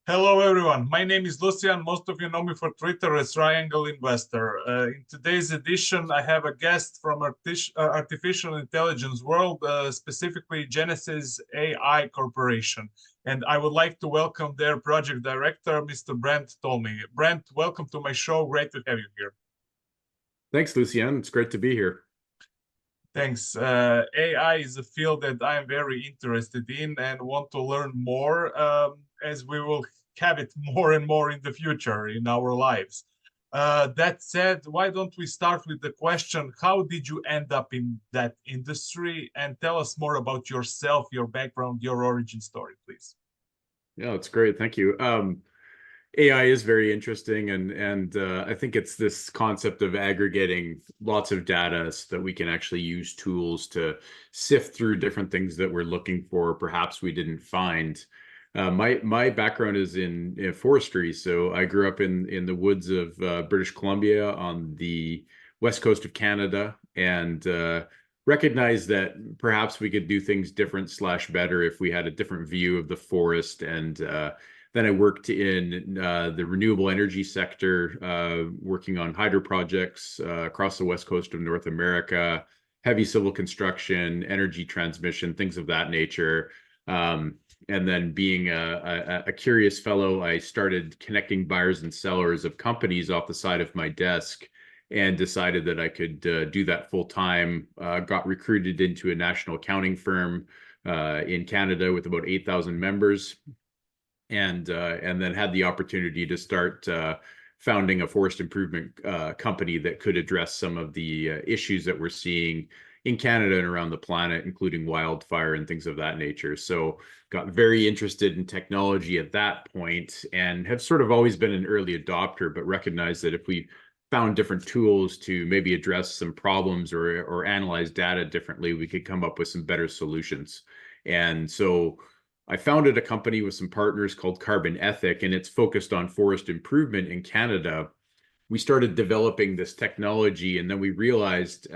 Hello, everyone. My name is Lucian. Most of you know me for Twitter as Triangle Investor. In today's edition, I have a guest from artificial intelligence world, specifically Genesis AI Corporation. And I would like to welcome their project director, Mr. Brent Tolmie. Brent, welcome to my show. Great to have you here. Thanks, Lucian. It's great to be here. Thanks. AI is a field that I'm very interested in and want to learn more, as we will have it more and more in the future in our lives. That said, why don't we start with the question, how did you end up in that industry? And tell us more about yourself, your background, your origin story, please. Yeah, it's great. Thank you. AI is very interesting, and I think it's this concept of aggregating lots of data so that we can actually use tools to sift through different things that we're looking for, perhaps we didn't find. My background is in forestry, so I grew up in the woods of British Columbia on the west coast of Canada, and recognized that perhaps we could do things different slash better if we had a different view of the forest. And then I worked in the renewable energy sector, working on hydro projects across the west coast of North America, heavy civil construction, energy transmission, things of that nature. And then being a curious fellow, I started connecting buyers and sellers of companies off the side of my desk and decided that I could do that full time. Got recruited into a national accounting firm in Canada with about 8,000 members. And then had the opportunity to start founding a forest improvement company that could address some of the issues that we're seeing in Canada and around the planet, including wildfire and things of that nature. So got very interested in technology at that point and have sort of always been an early adopter, but recognized that if we found different tools to maybe address some problems or analyze data differently, we could come up with some better solutions. And so I founded a company with some partners called Carbon Ethic, and it's focused on forest improvement in Canada. We started developing this technology, and then we realized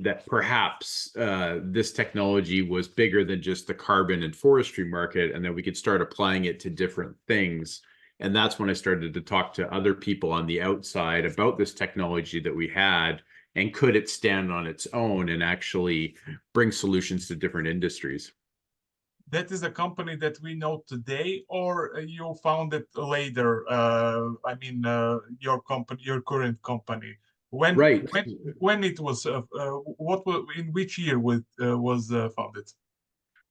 that perhaps this technology was bigger than just the carbon and forestry market, and that we could start applying it to different things. And that's when I started to talk to other people on the outside about this technology that we had, and could it stand on its own and actually bring solutions to different industries. That is a company that we know today, or you found it later? Your company, your current company. When Right. when it was what was, in which year was founded?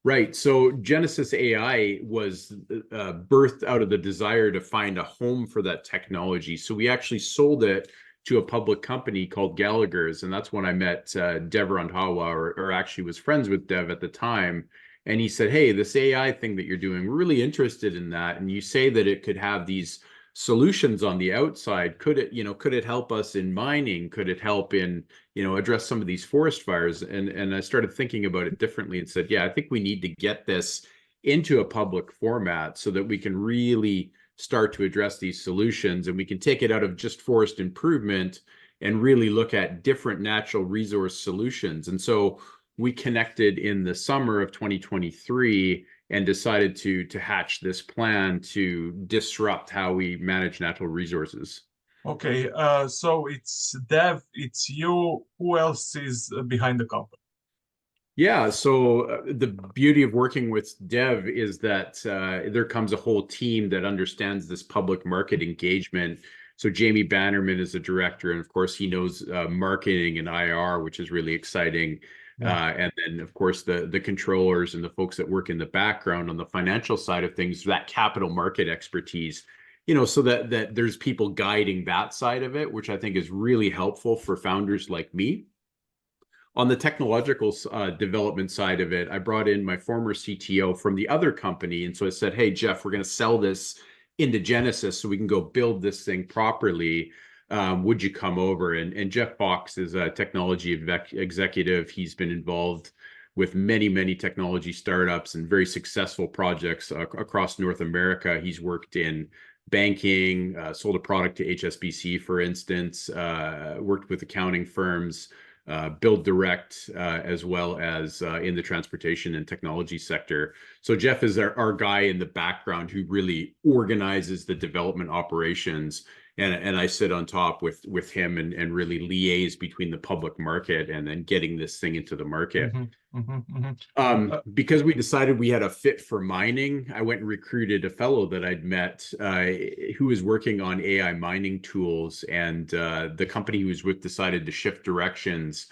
Right. So Genesis AI was birthed out of the desire to find a home for that technology. So we actually sold it to a public company called Gallagher's. And that's when I met Dev Randhawa, or actually was friends with Dev at the time. And he said, hey, this AI thing that you're doing, we're really interested in that. And you say that it could have these solutions on the outside. Could it help us in mining? Could it help in address some of these forest fires? And I started thinking about it differently and said, yeah, I think we need to get this into a public format so that we can really start to address these solutions, and we can take it out of just forest improvement and really look at different natural resource solutions. And so we connected in the summer of 2023 and decided to hatch this plan to disrupt how we manage natural resources. Okay, so it's Dev, it's you. Who else is behind the company? Yeah, so the beauty of working with Dev is that there comes a whole team that understands this public market engagement. So Jamie Bannerman is a director, and of course he knows marketing and IR, which is really exciting. Yeah. And then of course the controllers and the folks that work in the background on the financial side of things, that capital market expertise, so that there's people guiding that side of it, which I think is really helpful for founders like me. On the technological development side of it, I brought in my former CTO from the other company. And so I said, hey, Jeff, we're going to sell this into Genesis so we can go build this thing properly. Would you come over? And Jeff Fox is a technology executive. He's been involved with many, many technology startups and very successful projects across North America. He's worked in banking, sold a product to HSBC, for instance, worked with accounting firms. build direct, as well as in the transportation and technology sector. So Jeff is our guy in the background who really organizes the development operations, and I sit on top with him and really liaise between the public market and then getting this thing into the market. Because we decided we had a fit for mining, I went and recruited a fellow that I'd met who was working on AI mining tools, and the company he was with decided to shift directions.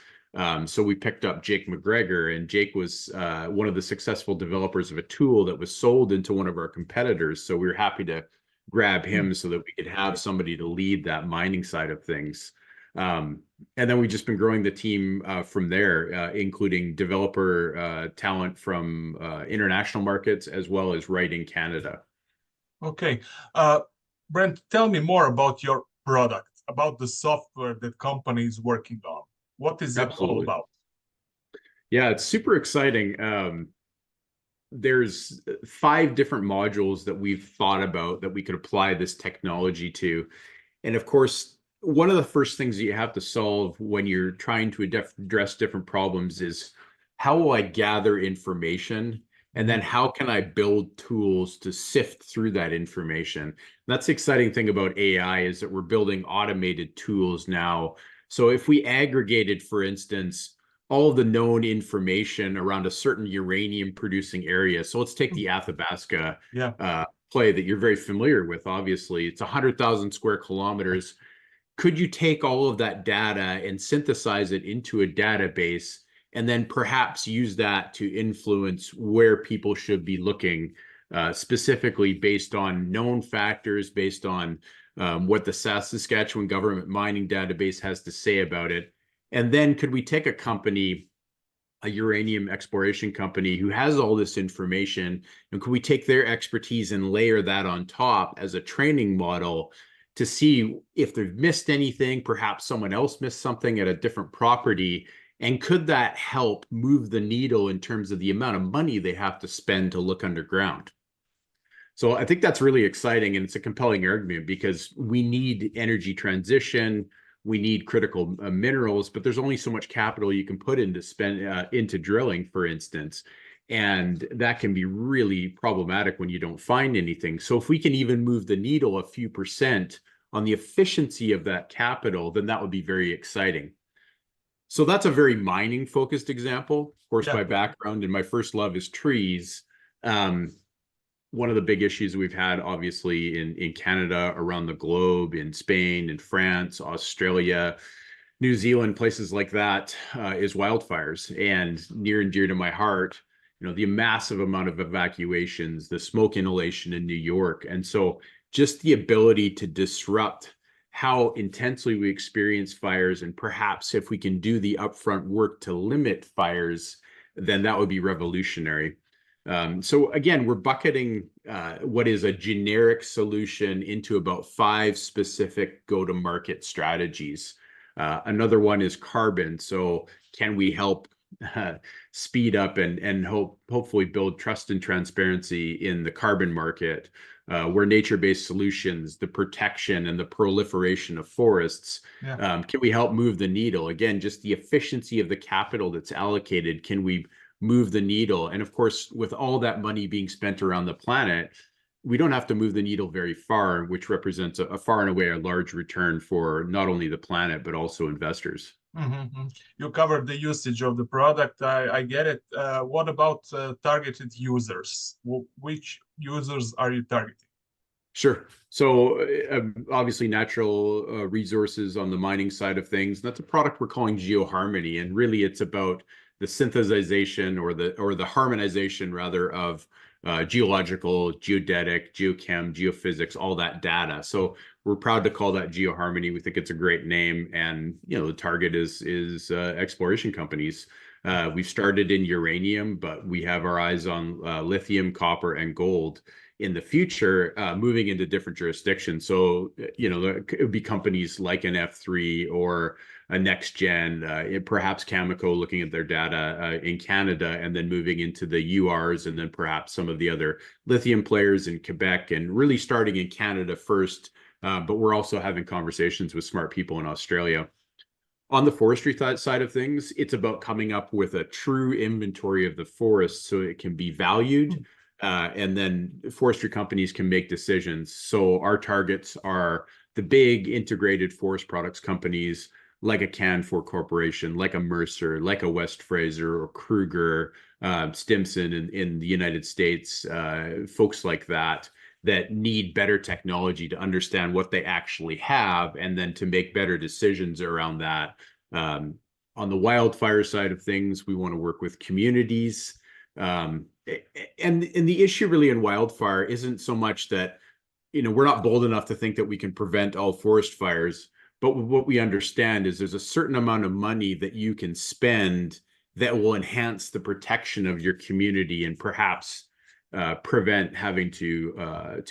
So we picked up Jake McGregor, and Jake was one of the successful developers of a tool that was sold into one of our competitors. So we were happy to grab him so that we could have somebody to lead that mining side of things. And then we've just been growing the team from there, including developer talent from international markets as well as right in Canada. Okay. Brent, tell me more about your product, about the software that company is working on. What is it all about? Yeah, it's super exciting. There's 5 different modules that we've thought about that we could apply this technology to. And of course, one of the first things that you have to solve when you're trying to address different problems is, how will I gather information? And then how can I build tools to sift through that information? And that's the exciting thing about AI, is that we're building automated tools now. So if we aggregated, for instance, all of the known information around a certain uranium producing area. So let's take the Athabasca play that you're very familiar with. Obviously, it's 100,000 square kilometers. Could you take all of that data and synthesize it into a database, and then perhaps use that to influence where people should be looking, specifically based on known factors, based on what the Saskatchewan Government Mining Database has to say about it? And then could we take a company, a uranium exploration company who has all this information, and could we take their expertise and layer that on top as a training model to see if they've missed anything, perhaps someone else missed something at a different property, and could that help move the needle in terms of the amount of money they have to spend to look underground? So I think that's really exciting, and it's a compelling argument, because we need energy transition, we need critical minerals, but there's only so much capital you can put into drilling, for instance, and that can be really problematic when you don't find anything. So if we can even move the needle a few % on the efficiency of that capital, then that would be very exciting. So that's a very mining focused example. Of course, my background and my first love is trees. One of the big issues we've had, obviously, in Canada, around the globe, in Spain, in France, Australia, New Zealand, places like that, is wildfires. And near and dear to my heart, the massive amount of evacuations, the smoke inhalation in New York. And so just the ability to disrupt how intensely we experience fires, and perhaps if we can do the upfront work to limit fires, then that would be revolutionary. So again, we're bucketing what is a generic solution into about 5 specific go-to-market strategies. Another one is carbon. So can we help speed up and hopefully build trust and transparency in the carbon market, where nature-based solutions, the protection and the proliferation of forests, can we help move the needle? Again, just the efficiency of the capital that's allocated, can we move the needle? And of course, with all that money being spent around the planet, we don't have to move the needle very far, which represents a far and away a large return for not only the planet, but also investors. You covered the usage of the product. I get it. What about targeted users? Which users are you targeting? Sure. So obviously natural resources on the mining side of things. That's a product we're calling GeoHarmony, and really it's about the synthesization or the harmonization rather of geological, geodetic, geochem, geophysics, all that data. So we're proud to call that GeoHarmony. We think it's a great name, and the target is exploration companies. We've started in uranium, but we have our eyes on lithium, copper, and gold in the future, moving into different jurisdictions. So it would be companies like an F3 or a NextGen, perhaps Cameco looking at their data in Canada, and then moving into the URs, and then perhaps some of the other lithium players in Quebec, and really starting in Canada first. But we're also having conversations with smart people in Australia. On the forestry side of things, it's about coming up with a true inventory of the forest so it can be valued, and then forestry companies can make decisions. So our targets are the big integrated forest products companies like a Canfor Corporation, like a Mercer, like a West Fraser or Kruger, Stimson in the United States, folks like that that need better technology to understand what they actually have and then to make better decisions around that. On the wildfire side of things, we want to work with communities. And the issue really in wildfire isn't so much that, we're not bold enough to think that we can prevent all forest fires, but what we understand is there's a certain amount of money that you can spend that will enhance the protection of your community and perhaps prevent having to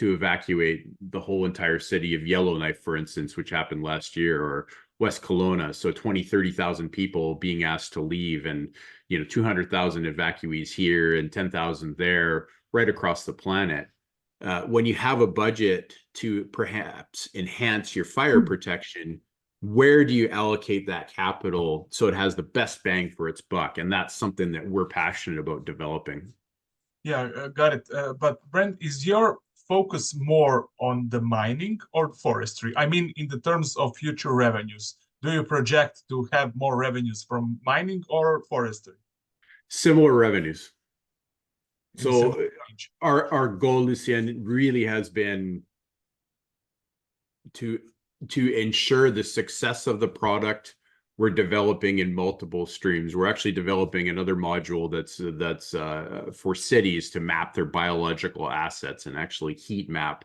evacuate the whole entire city of Yellowknife, for instance, which happened last year, or West Kelowna. So 20, 30,000 people being asked to leave, and 200,000 evacuees here and 10,000 there, right across the planet. When you have a budget to perhaps enhance your fire protection, where do you allocate that capital so it has the best bang for its buck? And that's something that we're passionate about developing. Yeah, got it. But Brent, is your focus more on the mining or forestry? I mean, in the terms of future revenues, do you project to have more revenues from mining or forestry? Similar revenues. In similar So range. our goal, Lucien, really has been to ensure the success of the product. We're developing in multiple streams. We're actually developing another module that's for cities to map their biological assets and actually heat map.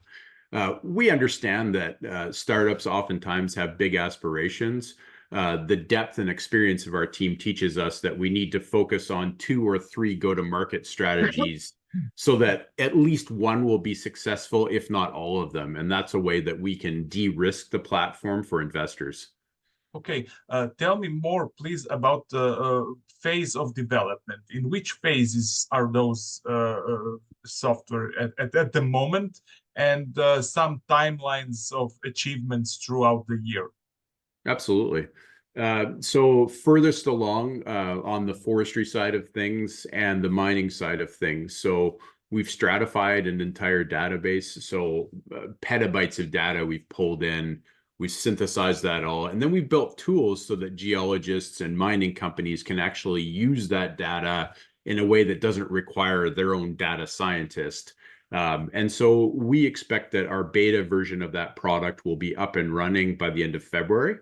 We understand that startups oftentimes have big aspirations. The depth and experience of our team teaches us that we need to focus on 2 or 3 go-to-market strategies so that at least one will be successful, if not all of them. And that's a way that we can de-risk the platform for investors. Okay, tell me more, please, about the phase of development. In which phases are those software at the moment, and some timelines of achievements throughout the year? Absolutely. So furthest along on the forestry side of things and the mining side of things. So we've stratified an entire database. So petabytes of data we've pulled in. We've synthesized that all. And then we've built tools so that geologists and mining companies can actually use that data in a way that doesn't require their own data scientist. And so we expect that our beta version of that product will be up and running by the end of February.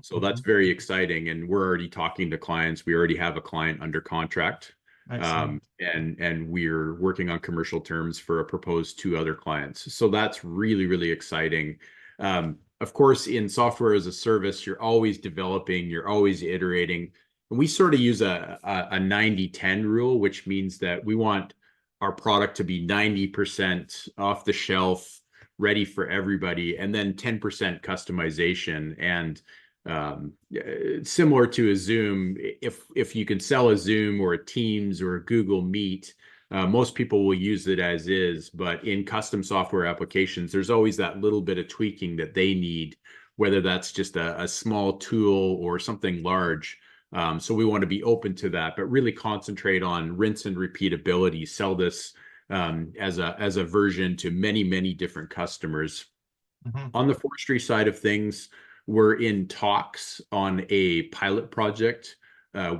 So that's very exciting, and we're already talking to clients. We already have a client under contract, Excellent. and we're working on commercial terms for a proposed 2 other clients. So that's really, really exciting. Of course, in software as a service, you're always developing, you're always iterating. And we sort of use a 90-10 rule, which means that we want our product to be 90% off the shelf, ready for everybody, and then 10% customization. And similar to a Zoom, if you can sell a Zoom or a Teams or a Google Meet, most people will use it as is. But in custom software applications, there's always that little bit of tweaking that they need, whether that's just a small tool or something large. So we want to be open to that, but really concentrate on rinse and repeatability, sell this as a version to many, many different customers. On the forestry side of things, we're in talks on a pilot project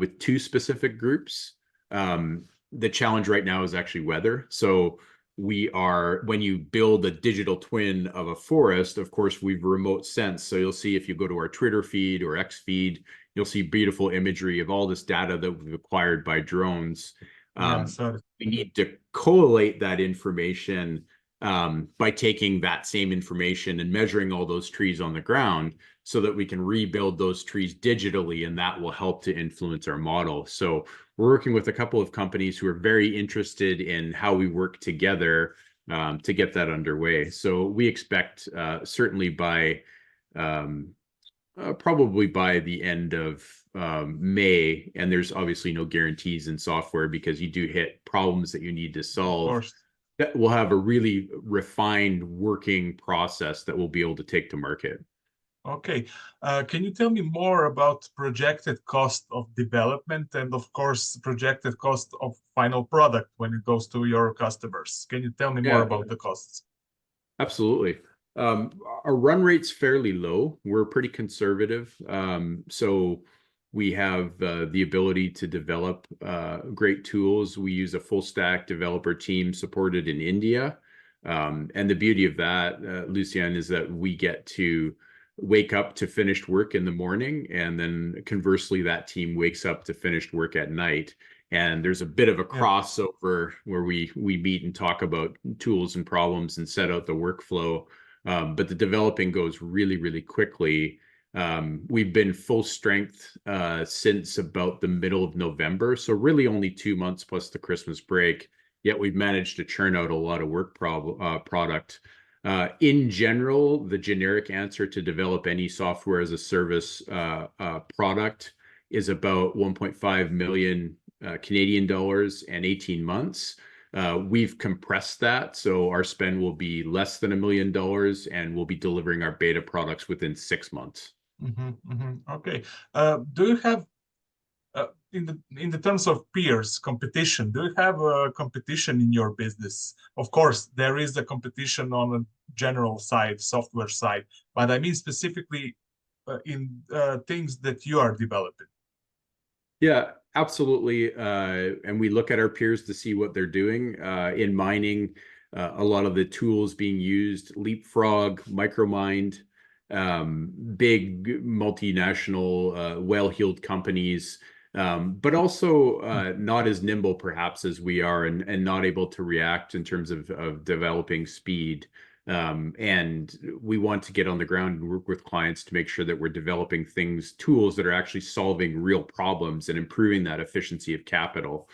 with 2 specific groups. The challenge right now is actually weather. So when you build a digital twin of a forest, of course, we've remote sense. So you'll see, if you go to our Twitter feed or X feed, you'll see beautiful imagery of all this data that we've acquired by drones. Yeah, so We need to collate that information by taking that same information and measuring all those trees on the ground so that we can rebuild those trees digitally, and that will help to influence our model. So we're working with a couple of companies who are very interested in how we work together to get that underway. So we expect certainly by probably by the end of May, and there's obviously no guarantees in software because you do hit problems that you need to of solve, course. that we'll have a really refined working process that we'll be able to take to market. Okay. Can you tell me more about projected cost of development and, of course, projected cost of final product when it goes to your customers? Can you tell me more Yeah, about the costs? absolutely. Our run rate's fairly low. We're pretty conservative. So we have the ability to develop great tools. We use a full stack developer team supported in India. And the beauty of that, Lucian, is that we get to wake up to finished work in the morning, and then conversely, that team wakes up to finished work at night. And there's a bit of a Yeah. crossover where we meet and talk about tools and problems and set out the workflow. But the developing goes really, really quickly. We've been full strength since about the middle of November, so really only 2 months plus the Christmas break. Yet we've managed to churn out a lot of product. In general, the generic answer to develop any software as a service product is about 1.5 million Canadian dollars and 18 months. We've compressed that, so our spend will be less than $1 million, and we'll be delivering our beta products within 6 months. Okay. Do you have in the terms of peers competition, do you have a competition in your business? Of course, there is a competition on a general side, software side, but I mean specifically in things that you are developing. Yeah, absolutely. And we look at our peers to see what they're doing. In mining, a lot of the tools being used, Leapfrog, Micromind, big multinational, well-heeled companies, but also not as nimble perhaps as we are, and not able to react in terms of developing speed. And we want to get on the ground and work with clients to make sure that we're developing tools that are actually solving real problems and improving that efficiency of capital.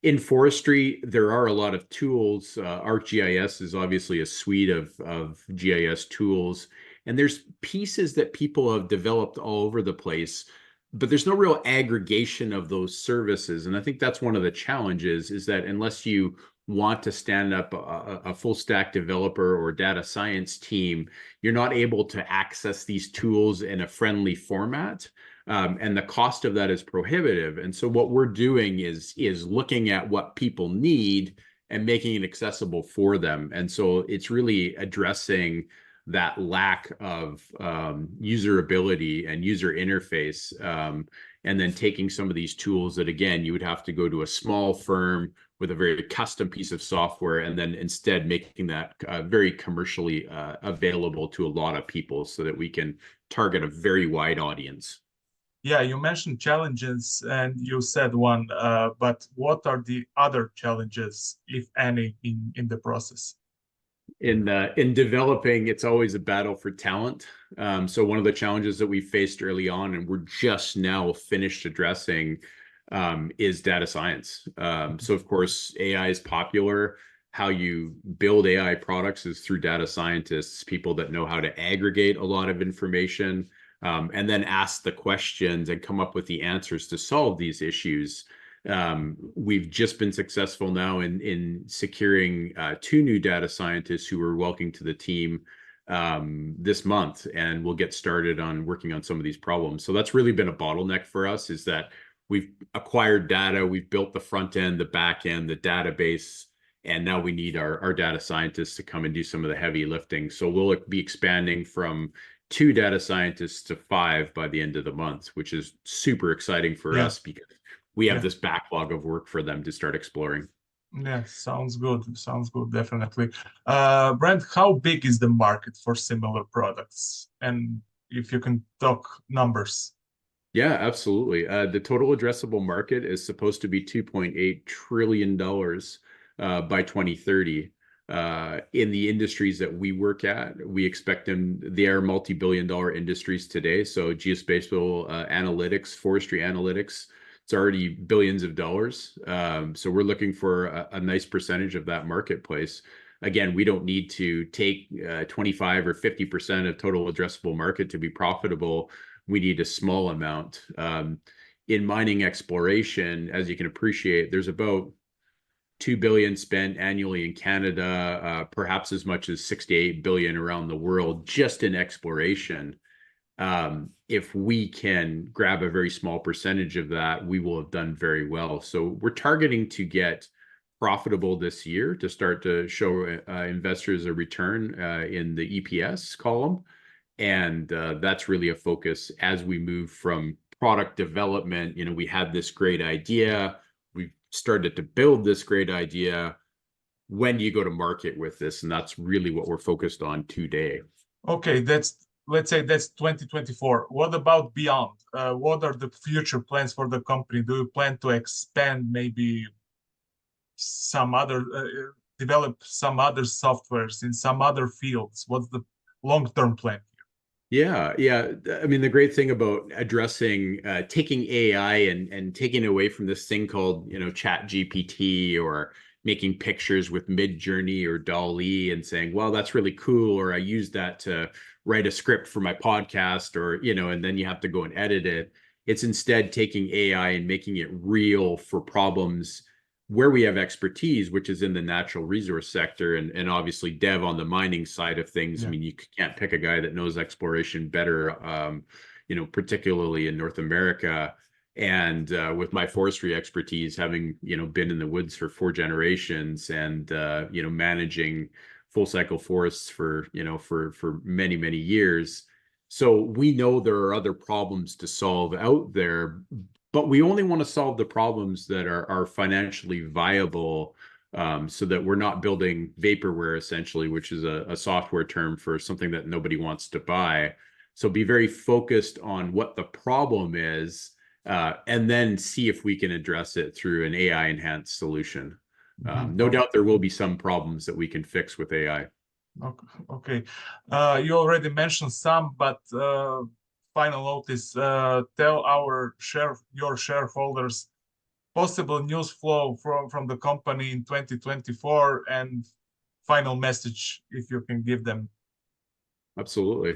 In forestry, there are a lot of tools. ArcGIS is obviously a suite of GIS tools, and there's pieces that people have developed all over the place, but there's no real aggregation of those services. And I think that's one of the challenges, is that unless you want to stand up a full stack developer or data science team, you're not able to access these tools in a friendly format. And the cost of that is prohibitive. And so what we're doing is looking at what people need and making it accessible for them. And so it's really addressing that lack of usability and user interface, and then taking some of these tools that, again, you would have to go to a small firm with a very custom piece of software, and then instead making that very commercially available to a lot of people so that we can target a very wide audience. Yeah, you mentioned challenges and you said one, but what are the other challenges, if any, in the process? In developing, it's always a battle for talent. So one of the challenges that we faced early on, and we're just now finished addressing, is data science. So of course, AI is popular. How you build AI products is through data scientists, people that know how to aggregate a lot of information, and then ask the questions and come up with the answers to solve these issues. We've just been successful now in securing 2 new data scientists who are welcome to the team this month, and we'll get started on working on some of these problems. So that's really been a bottleneck for us, is that we've acquired data, we've built the front end, the back end, the database, and now we need our data scientists to come and do some of the heavy lifting. So we'll be expanding from 2 data scientists to 5 by the end of the month, which is super exciting for Yeah, us because we have yeah, this backlog of work for them to start exploring. yeah. Sounds good. Sounds good, definitely. Brent, how big is the market for similar products? And if you can talk numbers. Yeah, absolutely. The total addressable market is supposed to be $2.8 trillion by 2030. In the industries that we work at, we expect them, they are multi-billion-dollar industries today. So geospatial analytics, forestry analytics, it's already billions of dollars. So we're looking for a nice percentage of that marketplace. Again, we don't need to take 25 or 50% of total addressable market to be profitable. We need a small amount. In mining exploration, as you can appreciate, there's about 2 billion spent annually in Canada, perhaps as much as 68 billion around the world just in exploration. If we can grab a very small percentage of that, we will have done very well. So we're targeting to get profitable this year to start to show investors a return in the EPS column. And that's really a focus as we move from product development. We had this great idea. We started to build this great idea. When do you go to market with this? And that's really what we're focused on today. Okay, let's say that's 2024. What about beyond? What are the future plans for the company? Do you plan to expand maybe some other, develop some other softwares in some other fields? What's the long-term plan? Yeah, yeah. I mean, the great thing about addressing, taking AI and taking it away from this thing called, Chat GPT, or making pictures with Midjourney or DALL-E and saying, well, that's really cool, or I use that to write a script for my podcast, or, and then you have to go and edit it. It's instead taking AI and making it real for problems where we have expertise, which is in the natural resource sector, and obviously Dev on the mining side of things. Yeah. I mean, you can't pick a guy that knows exploration better, particularly in North America. And with my forestry expertise, having been in the woods for 4 generations, and managing full cycle forests for many years, so we know there are other problems to solve out there, but we only want to solve the problems that are financially viable, so that we're not building vaporware, essentially, which is a software term for something that nobody wants to buy. So be very focused on what the problem is, and then see if we can address it through an AI enhanced solution. No doubt there will be some problems that we can fix with AI. Okay. You already mentioned some, but final note is, tell your shareholders possible news flow from the company in 2024, and final message if you can give them. Absolutely.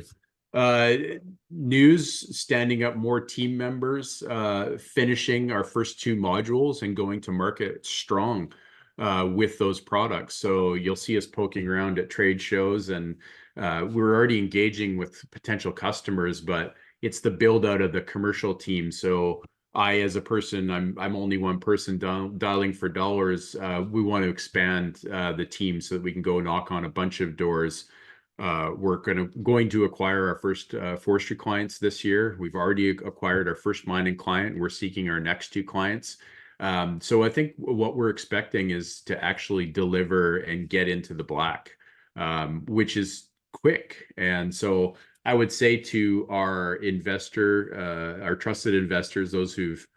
News: standing up more team members, finishing our first 2 modules and going to market strong with those products. So you'll see us poking around at trade shows, and we're already engaging with potential customers, but it's the build out of the commercial team. So I, as a person, I'm only one person dialing for dollars. We want to expand the team so that we can go knock on a bunch of doors. We're going to acquire our first forestry clients this year. We've already acquired our first mining client. We're seeking our next 2 clients. So I think what we're expecting is to actually deliver and get into the black, which is quick. And so I would say to our trusted investors, those who've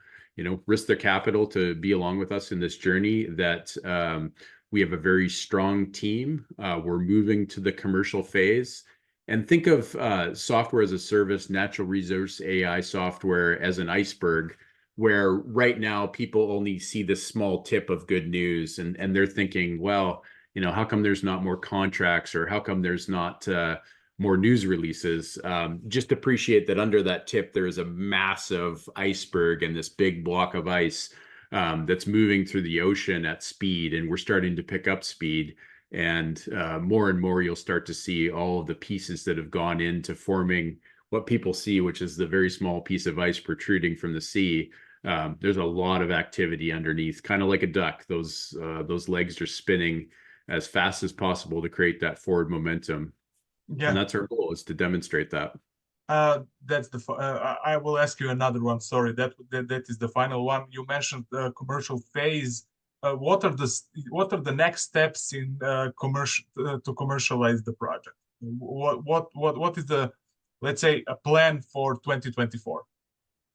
risked their capital to be along with us in this journey, that we have a very strong team. We're moving to the commercial phase. And think of software as a service, natural resource AI software as an iceberg, where right now people only see this small tip of good news, and they're thinking, well, how come there's not more contracts, or how come there's not more news releases? Just appreciate that under that tip, there is a massive iceberg and this big block of ice that's moving through the ocean at speed, and we're starting to pick up speed. And more and more, you'll start to see all of the pieces that have gone into forming what people see, which is the very small piece of ice protruding from the sea. There's a lot of activity underneath, kind of like a duck. Those legs are spinning as fast as possible to create that forward momentum. Yeah. And that's our goal, is to demonstrate that. That's I will ask you another one. Sorry, that is the final one. You mentioned the commercial phase. What are the next steps in to commercialize the project? What is the, let's say, a plan for 2024?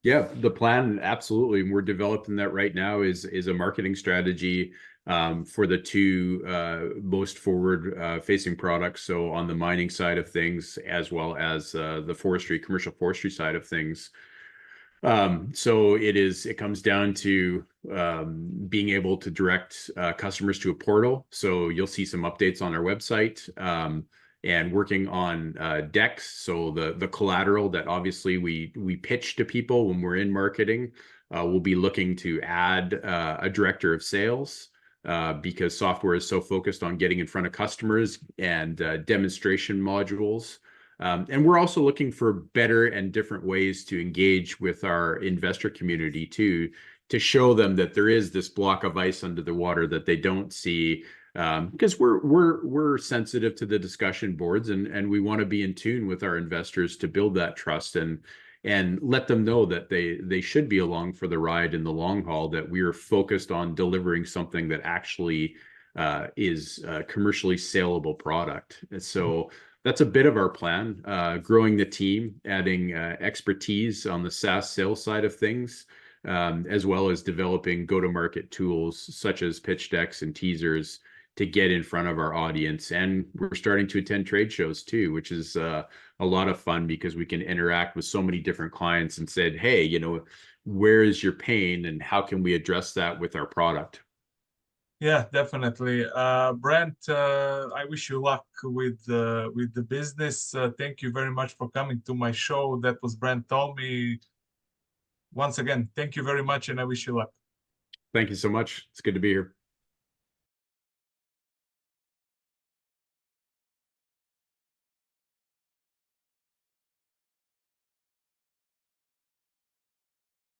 Yeah, the plan, absolutely. We're developing that right now, is a marketing strategy for the 2 most forward facing products. So on the mining side of things, as well as the commercial forestry side of things. So it comes down to being able to direct customers to a portal. So you'll see some updates on our website, and working on decks. So the collateral that obviously we pitch to people when we're in marketing, we'll be looking to add a director of sales, because software is so focused on getting in front of customers, and demonstration modules. And we're also looking for better and different ways to engage with our investor community too, to show them that there is this block of ice under the water that they don't see, because we're sensitive to the discussion boards, and we want to be in tune with our investors to build that trust and let them know that they should be along for the ride in the long haul, that we are focused on delivering something that actually is a commercially saleable product. And so that's a bit of our plan, growing the team, adding expertise on the SaaS sales side of things, as well as developing go-to-market tools such as pitch decks and teasers to get in front of our audience. And we're starting to attend trade shows too, which is a lot of fun because we can interact with so many different clients and said, hey, you know, where is your pain and how can we address that with our product? Yeah, definitely. Brent, I wish you luck with the business. Thank you very much for coming to my show. That was Brent Tolmie. Once again, thank you very much, and I wish you luck. Thank you so much. It's good to be here.